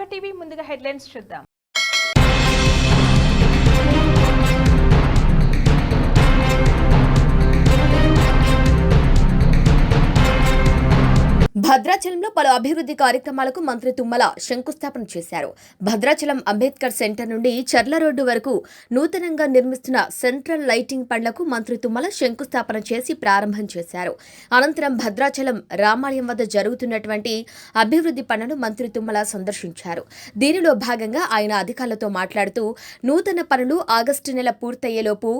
ప్రజా టీవీ ముందుగా హెడ్లైన్స్ చూద్దాం. భద్రాచలంలో పలు అభివృద్ధి కార్యక్రమాలకు మంత్రి తుమ్మల శంకుస్థాపన చేశారు. భద్రాచలం అంబేద్కర్ సెంటర్ నుండి చర్ల రోడ్డు వరకు నూతనంగా నిర్మిస్తున్న సెంట్రల్ లైటింగ్ పనులకు మంత్రి తుమ్మల శంకుస్థాపన చేసి ప్రారంభం చేశారు. అనంతరం భద్రాచలం రామాలయం వద్ద జరుగుతున్నటువంటి అభివృద్ధి పనులను మంత్రి తుమ్మల సందర్శించారు. దీనిలో భాగంగా ఆయన అధికారులతో మాట్లాడుతూ నూతన పనులు ఆగస్టు నెల పూర్తయ్యేలోపు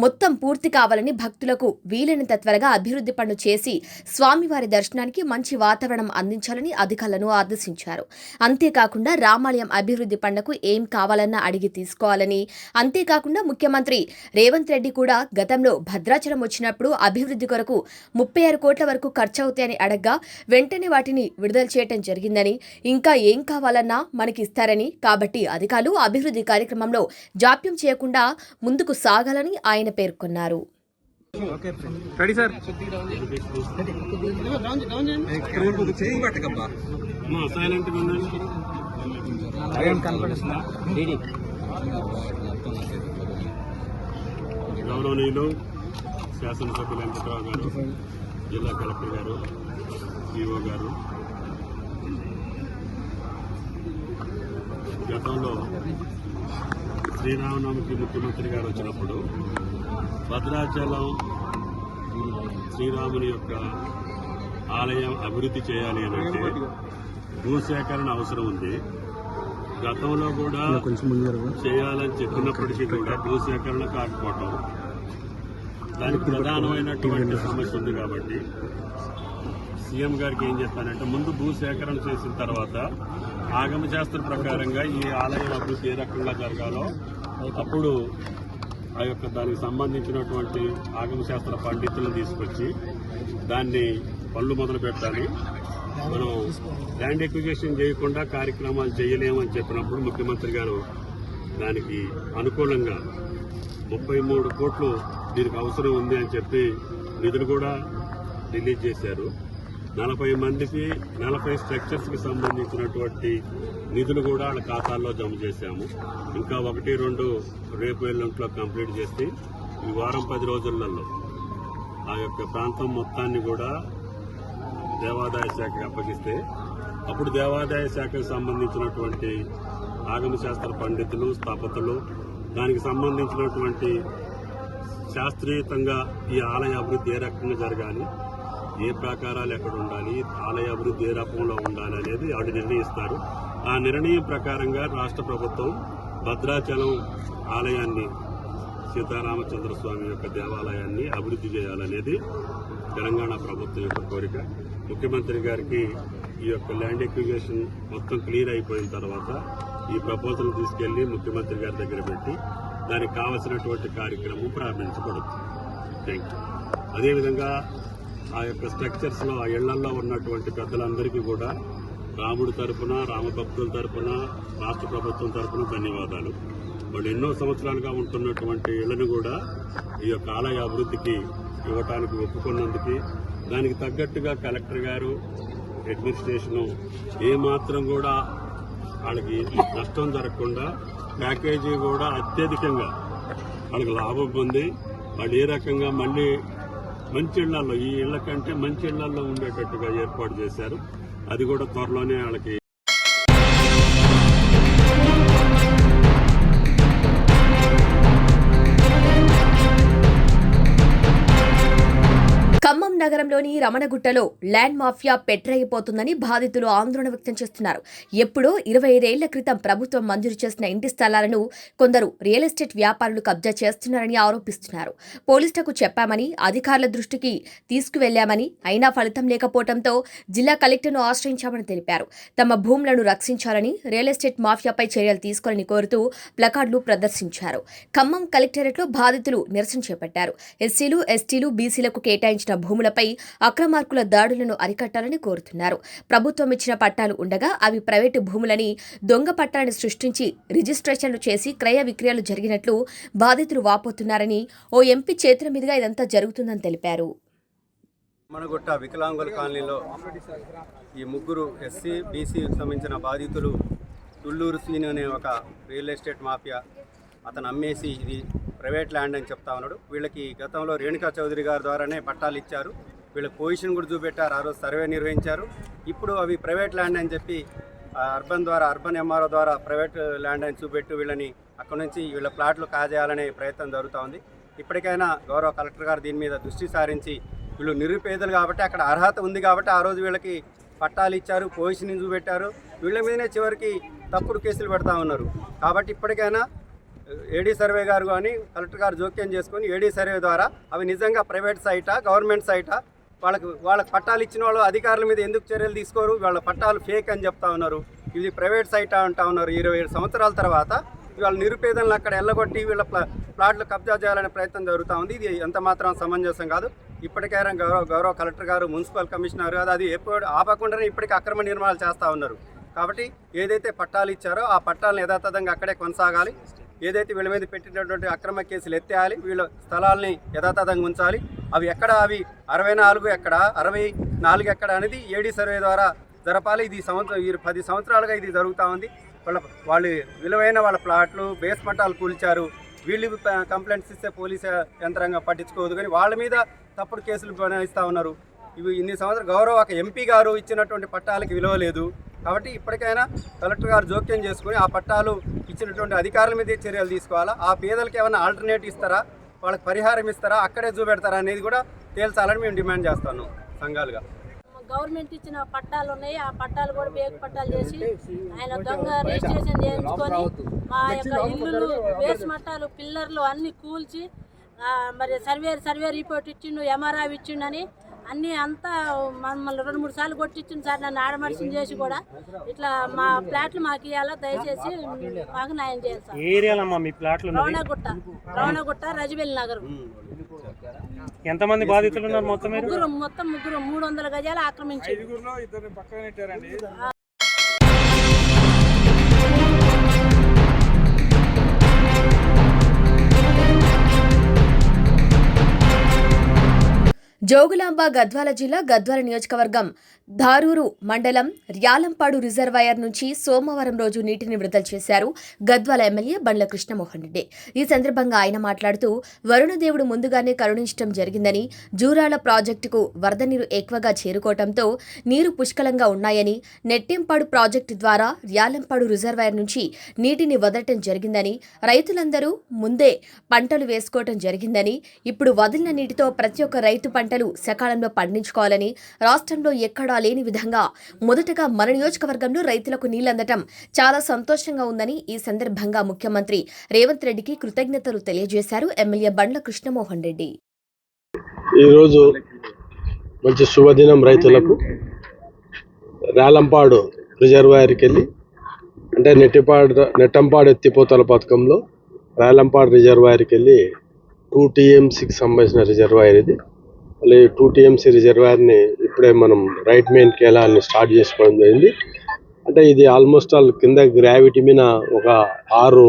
మొత్తం పూర్తి కావాలని, భక్తులకు వీలైనంత త్వరగా అభివృద్ధి పనులు చేసి స్వామివారి దర్శనానికి మంచి వాతావరణం అందించాలని అధికారులను ఆదేశించారు. అంతేకాకుండా రామాలయం అభివృద్ధి పనులకు ఏం కావాలన్నా అడిగి తీసుకోవాలని, అంతేకాకుండా ముఖ్యమంత్రి రేవంత్ రెడ్డి కూడా గతంలో భద్రాచలం వచ్చినప్పుడు అభివృద్ధి కొరకు 36 కోట్ల వరకు ఖర్చవుతాయని అడగ్గా వెంటనే వాటిని విడుదల చేయడం జరిగిందని, ఇంకా ఏం కావాలన్నా మనకి ఇస్తారని, కాబట్టి అధికారులు అభివృద్ధి కార్యక్రమంలో జాప్యం చేయకుండా ముందుకు సాగాలని ఆయన పేర్కొన్నారు. రెడీ సార్ గౌరవనీయులు శాసనసభ్యులు వెంకట్రావు గారు, జిల్లా కలెక్టర్ గారు, ఈఓ గారు, గతంలో శ్రీరామనవమికి ముఖ్యమంత్రి గారు వచ్చినప్పుడు భద్రాచలం శ్రీరాముని యొక్క ఆలయం అభివృద్ధి చేయాలి అని అంటే భూసేకరణ అవసరం ఉంది. గతంలో కూడా చేయాలని చెప్పినప్పటికీ కూడా భూసేకరణ కాకపోవటం దానికి ప్రధానమైనటువంటి సమస్య ఉంది. కాబట్టి సీఎం గారికి ఏం చెప్పానంటే, ముందు భూసేకరణ చేసిన తర్వాత ఆగమశాస్త్ర ప్రకారంగా ఈ ఆలయం అభివృద్ధి ఏ రకంగా జరగాలో అప్పుడు ఆ యొక్క దానికి సంబంధించినటువంటి ఆగమశాస్త్ర పండితులను తీసుకొచ్చి దాన్ని పనులు మొదలు పెట్టాలి. మనం ల్యాండ్ ఎక్విజిషన్ చేయకుండా కార్యక్రమాలు చేయలేమని చెప్పినప్పుడు ముఖ్యమంత్రి గారు దానికి అనుకూలంగా 33 కోట్లు దీనికి అవసరం ఉంది అని చెప్పి నిధులు కూడా రిలీజ్ చేశారు. 40 మందికి 40 స్ట్రక్చర్స్కి సంబంధించినటువంటి నిధులు కూడా వాళ్ళ ఖాతాల్లో జమ చేశాము. ఇంకా 1-2 రేపు ఎల్లుంట్లో కంప్లీట్ చేసి ఈ వారం 10 రోజులలో ఆ యొక్క ప్రాంతం మొత్తాన్ని కూడా దేవాదాయ శాఖకి అప్పగిస్తే అప్పుడు దేవాదాయ శాఖకు సంబంధించినటువంటి ఆగమశాస్త్ర పండితులు, స్థాపతులు, దానికి సంబంధించినటువంటి శాస్త్రీయంగా ఈ ఆలయ అభివృద్ధి ఏ రకంగా జరగాలి, ఏ ప్రాకారాలు ఎక్కడ ఉండాలి, ఆలయ అభివృద్ధి ఏ రకంలో ఉండాలి అనేది ఆవిడ నిర్ణయిస్తారు. ఆ నిర్ణయం ప్రకారంగా రాష్ట్ర ప్రభుత్వం భద్రాచలం ఆలయాన్ని, సీతారామచంద్ర స్వామి యొక్క దేవాలయాన్ని అభివృద్ధి చేయాలనేది తెలంగాణ ప్రభుత్వం యొక్క కోరిక. ముఖ్యమంత్రి గారికి ఈ యొక్క ల్యాండ్ ఎక్విజిషన్ మొత్తం క్లియర్ అయిపోయిన తర్వాత ఈ ప్రపోజల్ తీసుకెళ్లి ముఖ్యమంత్రి గారి దగ్గర పెట్టి దానికి కావలసినటువంటి కార్యక్రమం ప్రారంభించబడుతుంది. Thank you. అదేవిధంగా ఆ యొక్క స్ట్రక్చర్స్ లో, ఆ ఇళ్లలో ఉన్నటువంటి పెద్దలందరికీ కూడా రాముడి తరఫున, రామభక్తుల తరఫున, రాష్ట్ర ప్రభుత్వం తరఫున ధన్యవాదాలు. వాళ్ళు ఎన్నో సంవత్సరాలుగా ఉంటున్నటువంటి ఇళ్లను కూడా ఈ యొక్క ఆలయ అభివృద్ధికి ఇవ్వటానికి ఒప్పుకున్నందుకు, దానికి తగ్గట్టుగా కలెక్టర్ గారు, అడ్మినిస్ట్రేషను ఏమాత్రం కూడా వాళ్ళకి నష్టం జరగకుండా ప్యాకేజీ కూడా అత్యధికంగా వాళ్ళకి లాభం పొంది వాళ్ళు ఏ రకంగా మళ్ళీ మంచి ఇళ్లలో, ఈ ఇళ్ల కంటే మంచి ఇళ్లలో ఉండేటట్టుగా ఏర్పాటు చేశారు. అది కూడా త్వరలోనే వాళ్ళకి ఖమ్మం నగరంలోని రమణగుట్టలో ల్యాండ్ మాఫియా పెట్రైపోతుందని బాధితులు ఆందోళన వ్యక్తం చేస్తున్నారు. ఎప్పుడో 25 ఏళ్ల క్రితం ప్రభుత్వం మంజూరు చేసిన ఇంటి స్థలాలను కొందరు రియల్ ఎస్టేట్ వ్యాపారులు కబ్జా చేస్తున్నారని ఆరోపిస్తున్నారు. పోలీసులకు చెప్పామని, అధికారుల దృష్టికి తీసుకువెళ్లామని, అయినా ఫలితం లేకపోవడంతో జిల్లా కలెక్టర్ను ఆశ్రయించామని తెలిపారు. తమ భూములను రక్షించాలని, రియల్ ఎస్టేట్ మాఫియాపై చర్యలు తీసుకోవాలని కోరుతూ ప్లకార్డులు ప్రదర్శించారు. ఖమ్మం కలెక్టరేట్లో బాధితులు నిరసన చేపట్టారు. ఎస్సీలు, ఎస్టీలు, బీసీలకు కేటాయించిన భూములపై అక్రమార్కుల దాడులను అరికట్టాలని కోరుతున్నారు. ప్రభుత్వం ఇచ్చిన పట్టాలు ఉండగా అవి ప్రైవేటు భూములని దొంగ పట్టాలను సృష్టించి రిజిస్ట్రేషన్లు చేసి క్రయ విక్రయాలు జరిగినట్లు బాధితులు వాపోతున్నారని, ఓ ఎంపీ చేతుల మీదుగా ఇదంతా జరుగుతుందని తెలిపారు. మనగుట్ట వికలాంగుల కాలనీలో ఈ ముగ్గురు ఎస్సీ, బీసీకి సంబంధించిన బాధితులు తుళ్ళూరు సీన్ అనే ఒక రియల్ ఎస్టేట్ మాఫియా అతను అమ్మేసి ఇది ప్రైవేట్ ల్యాండ్ అని చెప్తా ఉన్నాడు. వీళ్ళకి గతంలో రేణుకా చౌదరి గారి ద్వారానే పట్టాలు ఇచ్చారు. వీళ్ళకి పొజిషన్ కూడా చూపెట్టారు, ఆ రోజు సర్వే నిర్వహించారు. ఇప్పుడు అవి ప్రైవేట్ ల్యాండ్ అని చెప్పి అర్బన్ ఎంఆర్ఓ ద్వారా ప్రైవేట్ ల్యాండ్ అని చూపెట్టి వీళ్ళని అక్కడ నుంచి వీళ్ళ ప్లాట్లు కాజేయాలనే ప్రయత్నం జరుగుతూ ఉంది. ఇప్పటికైనా గౌరవ కలెక్టర్ గారు దీని మీద దృష్టి సారించి వీళ్ళు నిరుపేదలు కాబట్టి అక్కడ అర్హత ఉంది కాబట్టి ఆ రోజు వీళ్ళకి పట్టాలు ఇచ్చారు, పొజిషన్ చూపెట్టారు. వీళ్ళ మీదనే చివరికి తప్పుడు కేసులు పెడతా ఉన్నారు. కాబట్టి ఇప్పటికైనా ఏడీ సర్వే గారు కానీ కలెక్టర్ గారు జోక్యం చేసుకొని ఏడీ సర్వే ద్వారా అవి నిజంగా ప్రైవేట్ సైటా గవర్నమెంట్ సైటా, వాళ్ళకి పట్టాలు ఇచ్చిన వాళ్ళు అధికారుల మీద ఎందుకు చర్యలు తీసుకోరు? వాళ్ళ పట్టాలు ఫేక్ అని చెప్తా ఉన్నారు. ఇది ప్రైవేట్ సైటా అంటా ఉన్నారు. 27 సంవత్సరాల తర్వాత వాళ్ళ నిరుపేదలను అక్కడ ఎల్లగొట్టి వీళ్ళ ప్లాట్లు కబ్జా చేయాలనే ప్రయత్నం జరుగుతూ ఉంది. ఇది ఎంత మాత్రం సమంజసం కాదు. ఇప్పటికైనా గౌరవ కలెక్టర్ గారు, మున్సిపల్ కమిషనర్ గారు అది ఎప్పుడు ఆపకుండానే ఇప్పటికీ అక్రమ నిర్మాణాలు చేస్తూ ఉన్నారు. కాబట్టి ఏదైతే పట్టాలు ఇచ్చారో ఆ పట్టాలను యథాతథంగా అక్కడే కొనసాగాలి. ఏదైతే వీళ్ళ మీద పెట్టినటువంటి అక్రమ కేసులు ఎత్తేయాలి, వీళ్ళ స్థలాల్ని యథాతథంగా ఉంచాలి. అవి 64 ఎక్కడ 64 ఎక్కడ అనేది ఏడీ సర్వే ద్వారా జరపాలి. ఇది 10 సంవత్సరాలుగా ఇది జరుగుతూ ఉంది. వాళ్ళు విలువైన వాళ్ళ ప్లాట్లు బేస్మెంటాలు కూల్చారు. వీళ్ళు కంప్లైంట్స్ ఇస్తే పోలీసు యంత్రాంగం పట్టించుకోదు, కానీ వాళ్ళ మీద తప్పుడు కేసులు బనాయిస్తూ ఉన్నారు. ఇవి ఇన్ని సంవత్సరాలు గౌరవ ఒక ఎంపీ గారు ఇచ్చినటువంటి పట్టాలకి విలువ లేదు. కాబట్టి ఇప్పటికైనా కలెక్టర్ గారు జోక్యం చేసుకుని ఆ పట్టాలు ఇచ్చినటువంటి అధికారుల మీద చర్యలు తీసుకోవాలా. ఆ పేదలకు ఏమైనా ఆల్టర్నేట్ ఇస్తారా, వాళ్ళకి పరిహారం ఇస్తారా, అక్కడే చూపెడతారా అనేది కూడా తేల్చాలని మేము డిమాండ్ చేస్తున్నాం సంఘాలుగా. గవర్నమెంట్ ఇచ్చిన పట్టాలు ఉన్నాయి, ఆ పట్టాలు కూడా బేగ్ పట్టాలు చేసి ఆయన దొంగ రిజిస్ట్రేషన్ చేయించుకొని మా యొక్క ఇల్లులు బేస్మట్టాలు పిల్లర్లు అన్ని కూల్చి మరి సర్వే రిపోర్ట్ ఇచ్చిండు, ఎంఆర్ఐ ఇచ్చిండని అన్నీ అంతా మమ్మల్ని 2-3 సార్లు కొట్టించింది సార్. నన్ను ఆడమర్శం చేసి కూడా ఇట్లా మా ప్లాట్లు మాకు ఇవ్వాలా, దయచేసి మాకు న్యాయం చేయాలి సార్. ఏరియాలమ్మా మీ ప్లాట్లు? రవణగుట్ట రజబెల్లి నగర్. ఎంతమంది బాధితులు ఉన్నారు మొత్తం? మొత్తం ముగ్గురు 300 గజాలు ఆక్రమించారు. జోగులాంబ గద్వాల జిల్లా గద్వాల నియోజకవర్గం ధారూరు మండలం ర్యాలంపాడు రిజర్వాయర్ నుంచి సోమవారం రోజు నీటిని విడుదల చేశారు గద్వాల ఎమ్మెల్యే బండ్ల కృష్ణమోహన్ రెడ్డి. ఈ సందర్భంగా ఆయన మాట్లాడుతూ వరుణదేవుడు ముందుగానే కరుణించడం జరిగిందని, జూరాల ప్రాజెక్టుకు వరద నీరు ఎక్కువగా చేరుకోవడంతో నీరు పుష్కలంగా ఉన్నాయని, నెట్టెంపాడు ప్రాజెక్టు ద్వారా ర్యాలంపాడు రిజర్వాయర్ నుంచి నీటిని వదలటం జరిగిందని, రైతులందరూ ముందే పంటలు వేసుకోవటం జరిగిందని, ఇప్పుడు వదిలిన నీటితో ప్రతి ఒక్క రైతు పంటలు సకాలంలో పండించుకోవాలని, రాష్ట్రంలో ఎక్కడా లేని విధంగా మొదటగా మన నియోజకవర్గంలో రైతులకు నీళ్లందటం చాలా సంతోషంగా ఉందని ఈ సందర్భంగా ముఖ్యమంత్రి రేవంత్ రెడ్డికి కృతజ్ఞతలు తెలియజేశారు ఎమ్మెల్యే బండ్ల కృష్ణమోహన్ రెడ్డి. ఈరోజు మంచి శుభదినం రైతులకు. ర్యాలంపాడు రిజర్వాయర్కి వెళ్ళి అంటే నెట్టంపాడు ఎత్తిపోతల పథకంలో ర్యాలంపాడు రిజర్వాయర్కి వెళ్ళి 2 TMCకి సంబంధించిన రిజర్వాయర్ ఇది. మళ్ళీ 2 TMC రిజర్వాయర్ని ఇప్పుడే మనం రైట్ మెయిన్కి వెళ్ళాలని స్టార్ట్ చేసుకోవడం జరిగింది. అంటే ఇది ఆల్మోస్ట్ ఆల్ కింద గ్రావిటీ మీద ఒక 6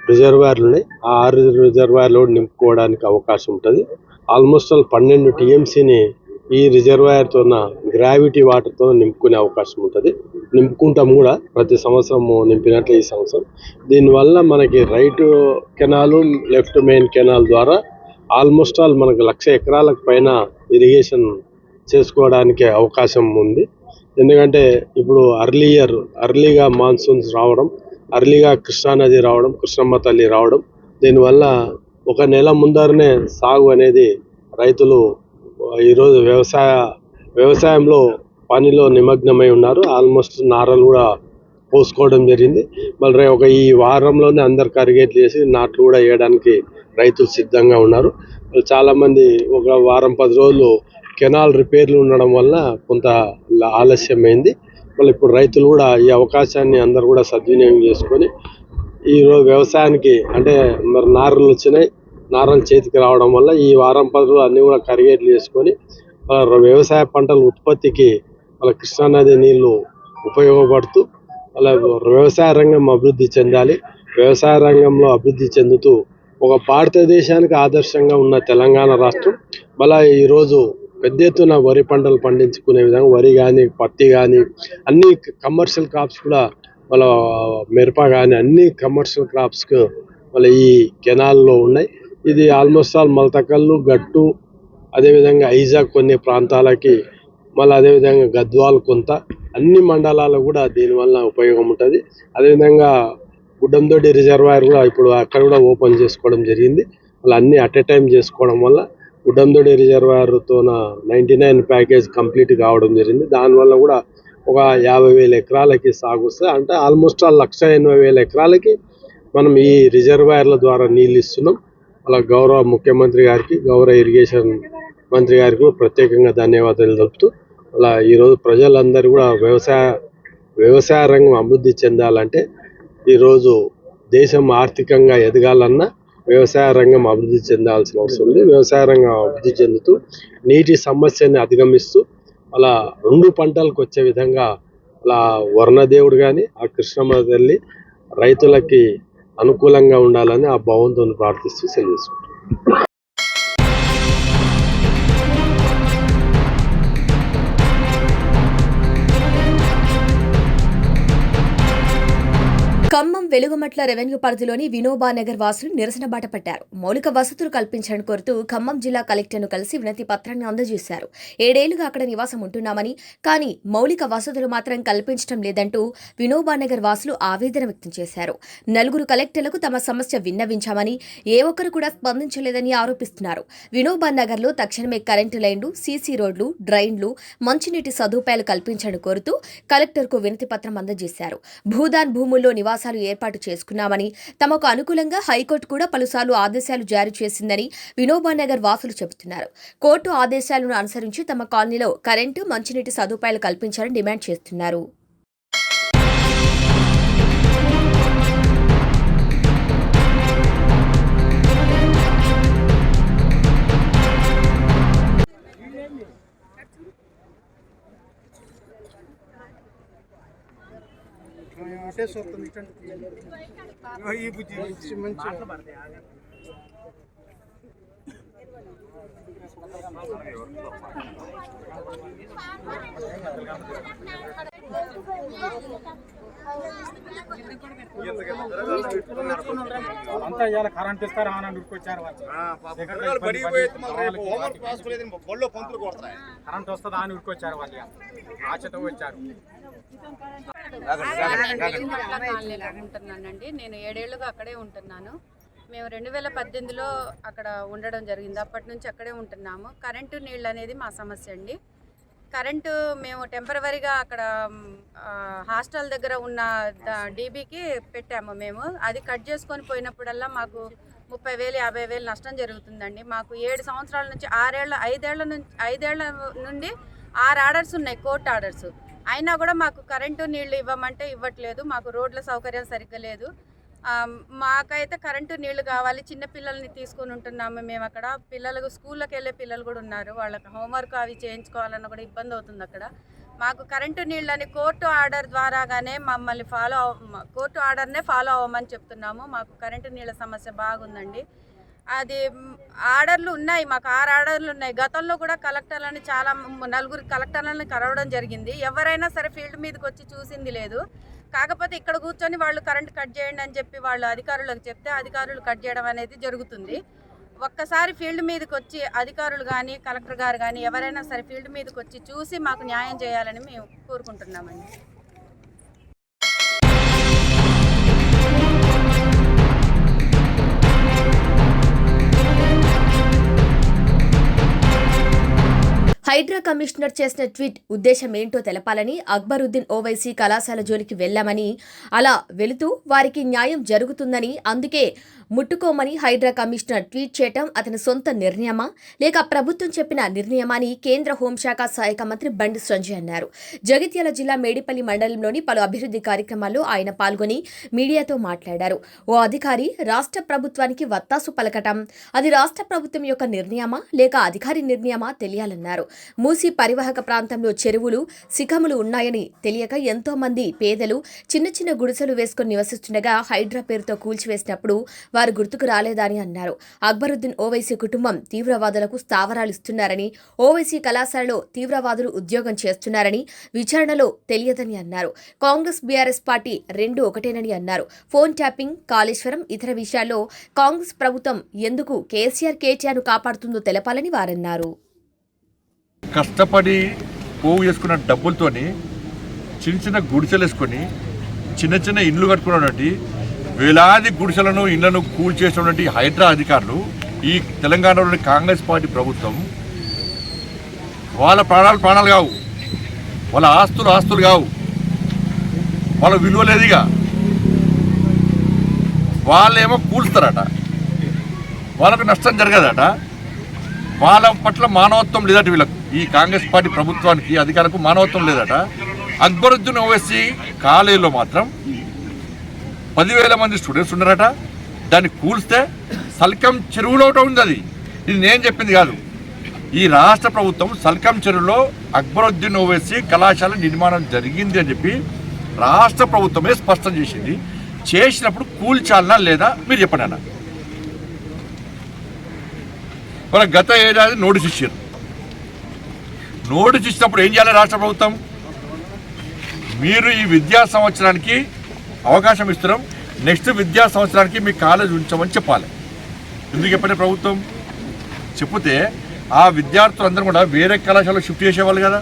రిజర్వాయర్లు ఉన్నాయి. ఆ 6 రిజర్వాయర్లు నింపుకోవడానికి అవకాశం ఉంటుంది. ఆల్మోస్ట్ ఆల్ 12 TMCని ఈ రిజర్వాయర్తో గ్రావిటీ వాటర్తో నింపుకునే అవకాశం ఉంటుంది. నింపుకుంటాం కూడా, ప్రతి సంవత్సరం నింపినట్లు ఈ సంవత్సరం. దీనివల్ల మనకి right canal left main canal ద్వారా ఆల్మోస్ట్ ఆల్ మనకు 1,00,000 ఎకరాలకు పైన ఇరిగేషన్ చేసుకోవడానికి అవకాశం ఉంది. ఎందుకంటే ఇప్పుడు అర్లీగా మాన్సూన్స్ రావడం, అర్లీగా కృష్ణానది రావడం, కృష్ణమ్మ తల్లి రావడం, దీనివల్ల ఒక నెల ముందరనే సాగు అనేది రైతులు ఈరోజు వ్యవసాయంలో పనిలో నిమగ్నమై ఉన్నారు. ఆల్మోస్ట్ నారలు కూడా పోసుకోవడం జరిగింది. మళ్ళీ ఈ వారంలోనే అందరు కరిగేట్లు చేసి నాట్లు కూడా వేయడానికి రైతులు సిద్ధంగా ఉన్నారు. చాలామంది ఒక వారం 10 రోజులు కెనాల్ రిపేర్లు ఉండడం వల్ల కొంత ఆలస్యమైంది. మళ్ళీ ఇప్పుడు రైతులు కూడా ఈ అవకాశాన్ని అందరూ కూడా సద్వినియోగం చేసుకొని ఈరోజు వ్యవసాయానికి అంటే మరి నారలు వచ్చినాయి, నారలు చేతికి రావడం వల్ల ఈ వారం 10 రోజులు అన్నీ కూడా కరిగేట్లు చేసుకొని వ్యవసాయ పంటల ఉత్పత్తికి వాళ్ళ కృష్ణానది నీళ్లు ఉపయోగపడుతూ వాళ్ళ వ్యవసాయ రంగం అభివృద్ధి చెందాలి. వ్యవసాయ రంగంలో అభివృద్ధి చెందుతూ ఒక భారతదేశానికి ఆదర్శంగా ఉన్న తెలంగాణ రాష్ట్రం మళ్ళీ ఈరోజు పెద్ద ఎత్తున వరి పంటలు పండించుకునే విధంగా వరి కానీ, పత్తి కానీ అన్ని కమర్షియల్ క్రాప్స్ కూడా వాళ్ళ మిరప కానీ అన్ని కమర్షియల్ క్రాప్స్కు వాళ్ళ ఈ కెనాల్లో ఉన్నాయి. ఇది ఆల్మోస్ట్ ఆల్ మల్తకల్లు, గట్టు, అదేవిధంగా ఐజాగ్ కొన్ని ప్రాంతాలకి, మళ్ళీ అదేవిధంగా గద్వాల్ కొంత అన్ని మండలాలకు కూడా దీనివల్ల ఉపయోగం ఉంటుంది. అదేవిధంగా గుడ్డందొడ్డి రిజర్వాయర్ కూడా ఇప్పుడు అక్కడ కూడా ఓపెన్ చేసుకోవడం జరిగింది. అలా అన్ని అట్ ఎ టైం చేసుకోవడం వల్ల గుడ్డందొడ్డి రిజర్వాయర్తో 99 ప్యాకేజ్ కంప్లీట్ కావడం జరిగింది. దానివల్ల కూడా ఒక 50,000 ఎకరాలకి సాగు వస్తుంది. అంటే ఆల్మోస్ట్ 1,80,000 ఎకరాలకి మనం ఈ రిజర్వాయర్ల ద్వారా నీళ్ళు ఇస్తున్నాం. అలా గౌరవ ముఖ్యమంత్రి గారికి, గౌరవ ఇరిగేషన్ మంత్రి గారికి ప్రత్యేకంగా ధన్యవాదాలు తెలుపుతూ, అలా ఈరోజు ప్రజలందరూ కూడా వ్యవసాయ రంగం అభివృద్ధి చెందాలంటే, ఈరోజు దేశం ఆర్థికంగా ఎదగాలన్నా వ్యవసాయ రంగం అభివృద్ధి చెందాల్సిన అవసరం ఉంది. వ్యవసాయ రంగం అభివృద్ధి చెందుతూ నీటి సమస్యని అధిగమిస్తూ అలా 2 పంటలకు వచ్చే విధంగా అలా వర్ణదేవుడు కానీ ఆ కృష్ణమ్మ తల్లి రైతులకి అనుకూలంగా ఉండాలని ఆ భగవంతుని ప్రార్థిస్తూ సెలవు. ఖమ్మం వెలుగుమట్ల రెవెన్యూ పరిధిలోని వినోబానగర్ వాసులు నిరసన బాట పట్టారు. మౌలిక వసతులు కల్పించాలని కోరుతూ ఖమ్మం జిల్లా కలెక్టర్ను కలిసి వినతి పత్రాన్ని అందజేశారు. 7 ఏళ్లుగా అక్కడ నివాసం ఉంటున్నామని, కానీ మౌలిక వసతులు మాత్రం కల్పించడం లేదంటూ వినోబానగర్ వాసులు ఆవేదన వ్యక్తం చేశారు. 4 కలెక్టర్లకు తమ సమస్య విన్నవించామని, ఏ ఒక్కరు కూడా స్పందించలేదని ఆరోపిస్తున్నారు. వినోబానగర్లో తక్షణమే కరెంటు లైన్లు, సీసీ రోడ్లు, డ్రైన్లు, మంచినీటి సదుపాయాలు కల్పించాలని కోరుతూ కలెక్టర్కు వినతి పత్రం అందజేశారు. భూదాన్ భూముల్లో నివాసాలు ఏర్పాటు చేసుకున్నామని, తమకు అనుకూలంగా హైకోర్టు కూడా పలుసార్లు ఆదేశాలు జారీ చేసిందని వినోబానగర్ వాసులు చెబుతున్నారు. కోర్టు ఆదేశాలను అనుసరించి తమ కాలనీలో కరెంటు, మంచినీటి సదుపాయాలు కల్పించాలని డిమాండ్ చేస్తున్నారు. అంతా ఇవాళ కరెంట్ ఇస్తారా అని ఉరికొచ్చారు. కరెంట్ వస్తుందా అని ఉరికొచ్చారు వాళ్ళు, ఆశతో వచ్చారు. ఉంటున్నానండి. నేను 7 ఏళ్లుగా అక్కడే ఉంటున్నాను. మేము 2018లో అక్కడ ఉండడం జరిగింది. అప్పటి నుంచి అక్కడే ఉంటున్నాము. కరెంటు నీళ్ళు అనేది మా సమస్య అండి. కరెంటు మేము టెంపరవరీగా అక్కడ హాస్టల్ దగ్గర ఉన్న డీబీకి పెట్టాము. మేము అది కట్ చేసుకొని పోయినప్పుడల్లా మాకు 30,000 50,000 నష్టం జరుగుతుందండి. మాకు 7 సంవత్సరాల నుంచి 5 ఏళ్ల నుండి 6 ఆర్డర్స్ ఉన్నాయి, కోర్టు ఆర్డర్స్. అయినా కూడా మాకు కరెంటు నీళ్లు ఇవ్వమంటే ఇవ్వట్లేదు. మాకు రోడ్ల సౌకర్యం సరిగ్గా లేదు. మాకైతే కరెంటు నీళ్లు కావాలి. చిన్న పిల్లల్ని తీసుకొని ఉంటున్నాము మేము అక్కడ. పిల్లలకు స్కూళ్ళకి వెళ్ళే పిల్లలు కూడా ఉన్నారు. వాళ్ళకి హోంవర్క్ అవి చేయించుకోవాలన్న కూడా ఇబ్బంది అవుతుంది అక్కడ. మాకు కరెంటు నీళ్ళని కోర్టు ఆర్డర్ ద్వారాగానే మమ్మల్ని కోర్టు ఆర్డర్నే ఫాలో అవ్వమని చెప్తున్నాము. మాకు కరెంటు నీళ్ళ సమస్య బాగుందండి. అది ఆర్డర్లు ఉన్నాయి, మాకు 6 ఆర్డర్లు ఉన్నాయి. గతంలో కూడా కలెక్టర్లని 4 కలెక్టర్లను కలవడం జరిగింది. ఎవరైనా సరే ఫీల్డ్ మీదకి వచ్చి చూసింది లేదు. కాకపోతే ఇక్కడ కూర్చొని వాళ్ళు కరెంట్ కట్ చేయండి అని చెప్పి వాళ్ళు అధికారులకు చెప్తే అధికారులు కట్ చేయడం అనేది జరుగుతుంది. ఒక్కసారి ఫీల్డ్ మీదకి వచ్చి అధికారులు కానీ, కలెక్టర్ గారు కానీ ఎవరైనా సరే ఫీల్డ్ మీదకి వచ్చి చూసి మాకు న్యాయం చేయాలని మేము కోరుకుంటున్నామండి. హైడ్రా కమిషనర్ చేసిన ట్వీట్ ఉద్దేశం ఏంటో తెలపాలని అక్బరుద్దీన్ ఓవైసీ కళాశాల జోలికి వెళ్లామని, అలా వెళుతూ వారికి న్యాయం జరుగుతుందని, అందుకే ముట్టుకోమని హైడ్రా కమిషనర్ ట్వీట్ చేయటం అతని సొంత నిర్ణయమా లేక ప్రభుత్వం చెప్పిన నిర్ణయమా అని కేంద్ర హోంశాఖ సహాయక మంత్రి బండి సంజయ్ అన్నారు. జగిత్యాల జిల్లా మేడిపల్లి మండలంలోని పలు అభివృద్ధి కార్యక్రమాల్లో ఆయన పాల్గొని మీడియాతో మాట్లాడారు. ఓ అధికారి రాష్ట్ర ప్రభుత్వానికి వత్తాసు పలకటం అది రాష్ట్ర ప్రభుత్వం యొక్క నిర్ణయమా లేక అధికారి నిర్ణయమా తెలియాలన్నారు. మూసీ పరివాహక ప్రాంతంలో చెరువులు, శిఖములు ఉన్నాయని తెలియక ఎంతో మంది పేదలు చిన్న చిన్న గుడిసెలు వేసుకుని నివసిస్తుండగా హైడ్రా పేరుతో కూల్చివేసినప్పుడు వారు గుర్తుకు రాలేదని అన్నారు. అక్బరుద్దీన్ ఓవైసీ కుటుంబం తీవ్రవాదులకు స్థావరాలిస్తున్నారని, ఓవైసీ కళాశాలలో తీవ్రవాదులు ఉద్యోగం చేస్తున్నారని విచారణలో తెలియదని అన్నారు. కాంగ్రెస్ బీఆర్ఎస్ పార్టీ రెండు ఒకటేనని అన్నారు. ఫోన్ ట్యాపింగ్, కాళేశ్వరం, ఇతర విషయాల్లో కాంగ్రెస్ ప్రభుత్వం ఎందుకు కేసీఆర్-కేటీఆర్ను కాపాడుతుందో తెలపాలని వారన్నారు. కష్టపడి పోగు చేసుకున్న డబ్బులతోని చిన్న చిన్న గుడిసెలు వేసుకొని చిన్న చిన్న ఇండ్లు కట్టుకున్నటువంటి వేలాది గుడిసెలను ఇళ్లను కూల్చేసినటువంటి హైడ్రా అధికారులు ఈ తెలంగాణలోని కాంగ్రెస్ పార్టీ ప్రభుత్వం వాళ్ళ ప్రాణాలు కావు, వాళ్ళ ఆస్తులు కావు, వాళ్ళ విలువ లేదుగా. వాళ్ళేమో కూల్స్తారట, వాళ్ళకు నష్టం జరగదట, వాళ్ళ పట్ల మానవత్వం లేదట. వీళ్ళకు ఈ కాంగ్రెస్ పార్టీ ప్రభుత్వానికి అధికారులకు మానవత్వం లేదట. అక్బరుద్దీన్ ఓవైసీ కాలేజీలో మాత్రం 10,000 మంది స్టూడెంట్స్ ఉన్నారట. దాన్ని కూల్స్తే సల్కం చెరువులో ఒకటి ఉంది. అది ఇది నేను చెప్పింది కాదు. ఈ రాష్ట్ర ప్రభుత్వం సల్కం చెరువులో అక్బరుద్దీన్ ఓవైసీ కళాశాల నిర్మాణం జరిగింది అని చెప్పి రాష్ట్ర ప్రభుత్వమే స్పష్టం చేసింది. చేసినప్పుడు కూల్చాలనా లేదా మీరు చెప్పండి అన్న. మన గత ఏడాది నోటీస్ ఇచ్చారు. నోటీస్ ఇచ్చినప్పుడు ఏం చేయాలి రాష్ట్ర ప్రభుత్వం? మీరు ఈ విద్యా సంవత్సరానికి అవకాశం ఇస్తున్నాం, నెక్స్ట్ విద్యా సంవత్సరానికి మీ కాలేజ్ ఉంచామని చెప్పాలి. ఎందుకు చెప్పండి ప్రభుత్వం? చెప్తే ఆ విద్యార్థులందరూ కూడా వేరే కళాశాలలో షిఫ్ట్ చేసేవాళ్ళు కదా.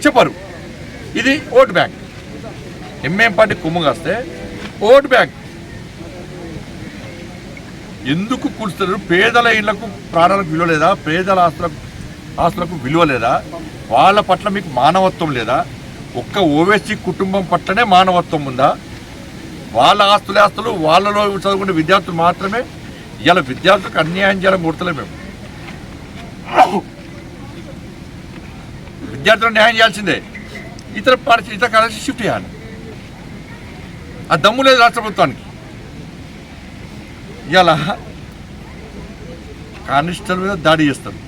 చెప్పరు. ఇది ఓట్ బ్యాంక్. ఎంఏం పార్టీ కొమ్ము కాస్తే ఓట్ బ్యాంక్. ఎందుకు కూల్స్తారు? పేదల ఇళ్లకు ప్రాణాలకు విలువ లేదా? పేదల ఆస్తులకు విలువ లేదా? వాళ్ళ పట్ల మీకు మానవత్వం లేదా? ఒక్క ఓవైసీ కుటుంబం పట్లనే మానవత్వం ఉందా? వాళ్ళ ఆస్తులు వాళ్ళలో చదువుకునే విద్యార్థులు మాత్రమే. ఇలా విద్యార్థులకు అన్యాయం చేయాలని కొడతలే మేము. విద్యార్థులకు న్యాయం చేయాల్సిందే. ఇతర కాలేజీ షిఫ్ట్ చేయాలి. ఆ దమ్ము లేదు రాష్ట్ర ప్రభుత్వానికి. ఇలా కానిస్టేబుల్ మీద దాడి చేస్తారు.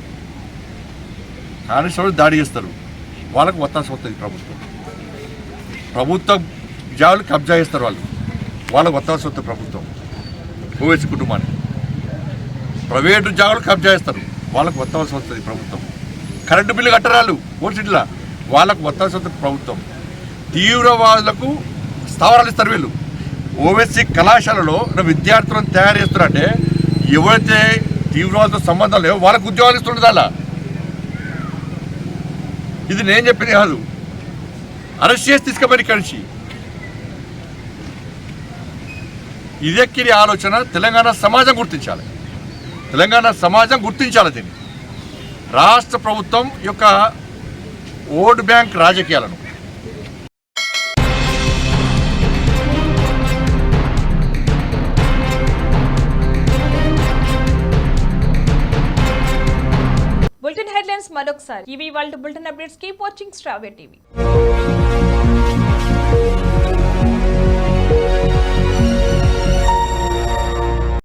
వాళ్ళకు ఒత్తాల్సి వస్తుంది ప్రభుత్వ జాబులు కబ్జా చేస్తారు. వాళ్ళకు ఒత్తాల్సి వస్తుంది ప్రభుత్వం. ఓవైసీ కుటుంబానికి ప్రైవేటు జాబులు కబ్జా చేస్తారు. వాళ్ళకు ఒత్తాల్సి వస్తుంది ప్రభుత్వం. కరెంటు బిల్లు కట్టరాలు ఓసిట్లా, వాళ్ళకు ఒత్తాల్సి వస్తుంది ప్రభుత్వం. తీవ్రవాదులకు స్థావరాలు ఇస్తారు వీళ్ళు. ఓవైసీ కళాశాలలో విద్యార్థులను తయారు చేస్తున్నారంటే ఎవరైతే తీవ్రవాదులతో సంబంధం లేవో వాళ్ళకు ఉద్యోగాలు ఇస్తుంటుంది. అలా ఇది నేను చెప్పింది కాదు. అరెస్ట్ చేసి తీసుకుపోయి కలిసి ఇదెక్కిరి ఆలోచన తెలంగాణ సమాజం గుర్తించాలి. దీన్ని రాష్ట్ర ప్రభుత్వం యొక్క ఓట్ బ్యాంక్ రాజకీయాలను బులెటిన్ హెడ్లైన్స్ మరొకసారి. ఇవి వాళ్ళ బులెటిన్ అప్డేట్స్. కీప్ వాచింగ్ శ్రావ్య టీవీ.